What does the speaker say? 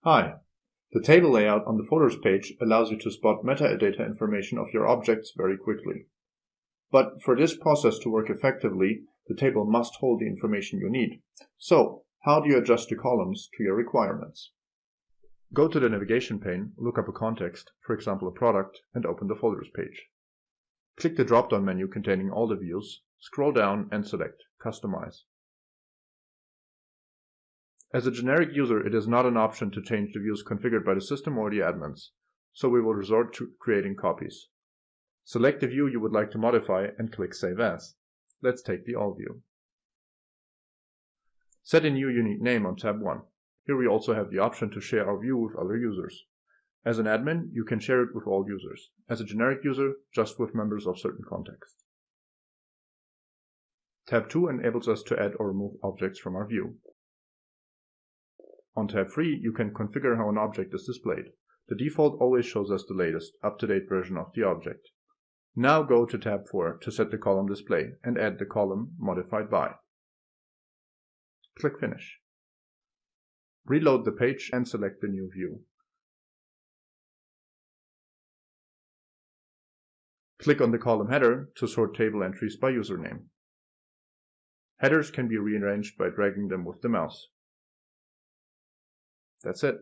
Hi. The table layout on the folders page allows you to spot metadata information of your objects very quickly. But for this process to work effectively, the table must hold the information you need. So, how do you adjust the columns to your requirements? Go to the navigation pane, look up a context, for example a product, and open the folders page. Click the drop-down menu containing all the views, scroll down and select Customize. As a generic user, it is not an option to change the views configured by the system or the admins, so we will resort to creating copies. Select the view you would like to modify and click Save As. Let's take the All view. Set a new unique name on tab 1. Here we also have the option to share our view with other users. As an admin, you can share it with all users. As a generic user, just with members of certain contexts. Tab 2 enables us to add or remove objects from our view. On tab 3, you can configure how an object is displayed. The default always shows us the latest, up-to-date version of the object. Now go to tab 4 to set the column display and add the column modified by. Click Finish. Reload the page and select the new view. Click on the column header to sort table entries by username. Headers can be rearranged by dragging them with the mouse. That's it.